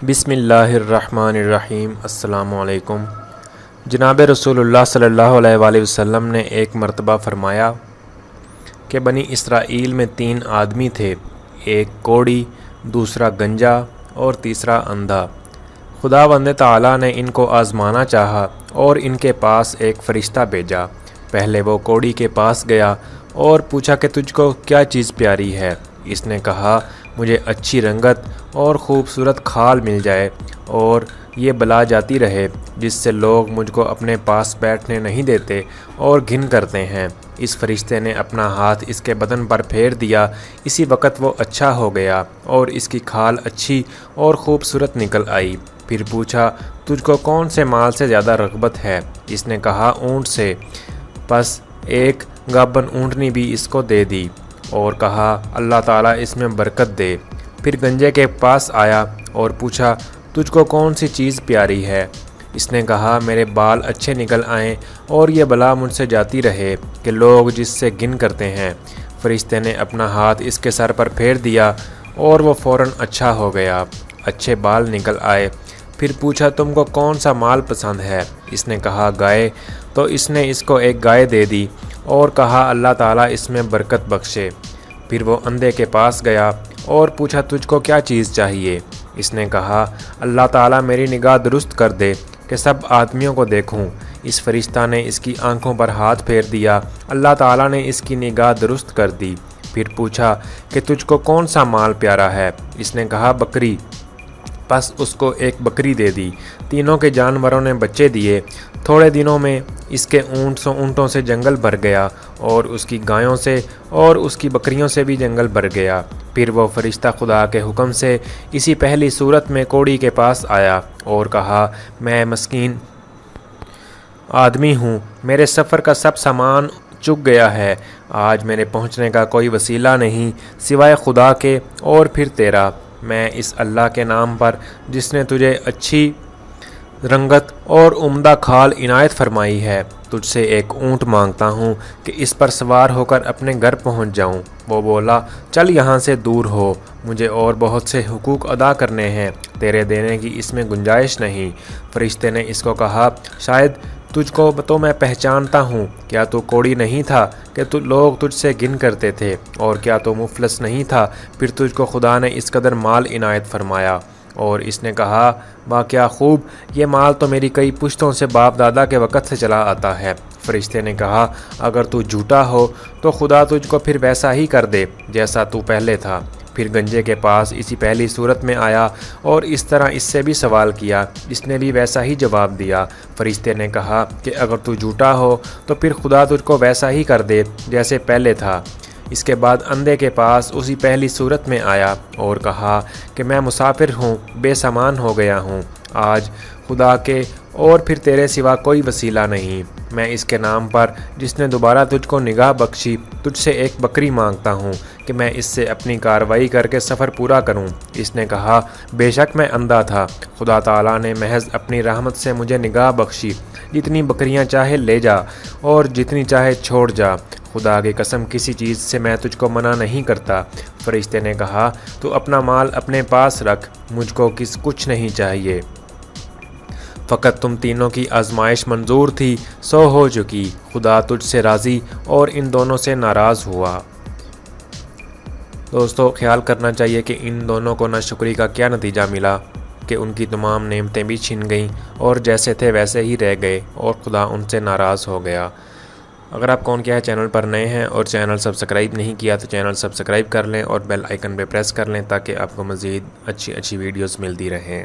بسم اللہ الرحمن الرحیم۔ السلام علیکم۔ جناب رسول اللہ صلی اللہ علیہ وآلہ وسلم نے ایک مرتبہ فرمایا کہ بنی اسرائیل میں 3 آدمی تھے، ایک کوڑی، دوسرا گنجا اور تیسرا اندھا۔ خداوند تعالیٰ نے ان کو آزمانا چاہا اور ان کے پاس ایک فرشتہ بھیجا۔ پہلے وہ کوڑی کے پاس گیا اور پوچھا کہ تجھ کو کیا چیز پیاری ہے؟ اس نے کہا مجھے اچھی رنگت اور خوبصورت کھال مل جائے اور یہ بلا جاتی رہے جس سے لوگ مجھ کو اپنے پاس بیٹھنے نہیں دیتے اور گھن کرتے ہیں۔ اس فرشتے نے اپنا ہاتھ اس کے بدن پر پھیر دیا، اسی وقت وہ اچھا ہو گیا اور اس کی کھال اچھی اور خوبصورت نکل آئی۔ پھر پوچھا تجھ کو کون سے مال سے زیادہ رغبت ہے؟ اس نے کہا اونٹ سے۔ پس ایک گابن اونٹنی بھی اس کو دے دی اور کہا اللہ تعالیٰ اس میں برکت دے۔ پھر گنجے کے پاس آیا اور پوچھا تجھ کو کون سی چیز پیاری ہے؟ اس نے کہا میرے بال اچھے نکل آئیں اور یہ بلا مجھ سے جاتی رہے کہ لوگ جس سے گن کرتے ہیں۔ فرشتے نے اپنا ہاتھ اس کے سر پر پھیر دیا اور وہ فوراً اچھا ہو گیا، اچھے بال نکل آئے۔ پھر پوچھا تم کو کون سا مال پسند ہے؟ اس نے کہا گائے۔ تو اس نے اس کو ایک گائے دے دی اور کہا اللہ تعالیٰ اس میں برکت بخشے۔ پھر وہ اندھے کے پاس گیا اور پوچھا تجھ کو کیا چیز چاہیے؟ اس نے کہا اللہ تعالیٰ میری نگاہ درست کر دے کہ سب آدمیوں کو دیکھوں۔ اس فرشتہ نے اس کی آنکھوں پر ہاتھ پھیر دیا، اللہ تعالیٰ نے اس کی نگاہ درست کر دی۔ پھر پوچھا کہ تجھ کو کون سا مال پیارا ہے؟ اس نے کہا بکری۔ پس اس کو ایک بکری دے دی۔ تینوں کے جانوروں نے بچے دیے۔ تھوڑے دنوں میں اس کے اونٹوں سے جنگل بھر گیا اور اس کی گایوں سے اور اس کی بکریوں سے بھی جنگل بھر گیا۔ پھر وہ فرشتہ خدا کے حکم سے اسی پہلی صورت میں کوڑی کے پاس آیا اور کہا میں مسکین آدمی ہوں، میرے سفر کا سب سامان چک گیا ہے، آج میرے پہنچنے کا کوئی وسیلہ نہیں سوائے خدا کے اور پھر تیرا۔ میں اس اللہ کے نام پر جس نے تجھے اچھی رنگت اور عمدہ کھال عنایت فرمائی ہے تجھ سے ایک اونٹ مانگتا ہوں کہ اس پر سوار ہو کر اپنے گھر پہنچ جاؤں۔ وہ بولا چل یہاں سے دور ہو، مجھے اور بہت سے حقوق ادا کرنے ہیں، تیرے دینے کی اس میں گنجائش نہیں۔ فرشتے نے اس کو کہا شاید تجھ کو تو میں پہچانتا ہوں، کیا تو کوڑی نہیں تھا کہ لوگ تجھ سے گن کرتے تھے، اور کیا تو مفلس نہیں تھا پھر تجھ کو خدا نے اس قدر مال عنایت فرمایا؟ اور اس نے کہا واہ کیا خوب، یہ مال تو میری کئی پشتوں سے باپ دادا کے وقت سے چلا آتا ہے۔ فرشتے نے کہا اگر تو جھوٹا ہو تو خدا تجھ کو پھر ویسا ہی کر دے جیسا تو پہلے تھا۔ پھر گنجے کے پاس اسی پہلی صورت میں آیا اور اس طرح اس سے بھی سوال کیا، اس نے بھی ویسا ہی جواب دیا۔ فرشتے نے کہا کہ اگر تو جھوٹا ہو تو پھر خدا تجھ کو ویسا ہی کر دے جیسے پہلے تھا۔ اس کے بعد اندھے کے پاس اسی پہلی صورت میں آیا اور کہا کہ میں مسافر ہوں، بے سامان ہو گیا ہوں، آج خدا کے اور پھر تیرے سوا کوئی وسیلہ نہیں۔ میں اس کے نام پر جس نے دوبارہ تجھ کو نگاہ بخشی تجھ سے ایک بکری مانگتا ہوں کہ میں اس سے اپنی کارروائی کر کے سفر پورا کروں۔ اس نے کہا بے شک میں اندھا تھا، خدا تعالیٰ نے محض اپنی رحمت سے مجھے نگاہ بخشی، جتنی بکریاں چاہے لے جا اور جتنی چاہے چھوڑ جا، خدا کی قسم کسی چیز سے میں تجھ کو منع نہیں کرتا۔ فرشتے نے کہا تو اپنا مال اپنے پاس رکھ، مجھ کو کچھ نہیں چاہیے، فقط تم تینوں کی آزمائش منظور تھی سو ہو چکی، خدا تجھ سے راضی اور ان دونوں سے ناراض ہوا۔ دوستو خیال کرنا چاہیے کہ ان دونوں کو ناشکری کا کیا نتیجہ ملا کہ ان کی تمام نعمتیں بھی چھن گئیں اور جیسے تھے ویسے ہی رہ گئے اور خدا ان سے ناراض ہو گیا۔ اگر آپ کون کیا ہے چینل پر نئے ہیں اور چینل سبسکرائب نہیں کیا تو چینل سبسکرائب کر لیں اور بیل آئیکن پہ پریس کر لیں تاکہ آپ کو مزید اچھی ویڈیوز ملتی رہیں۔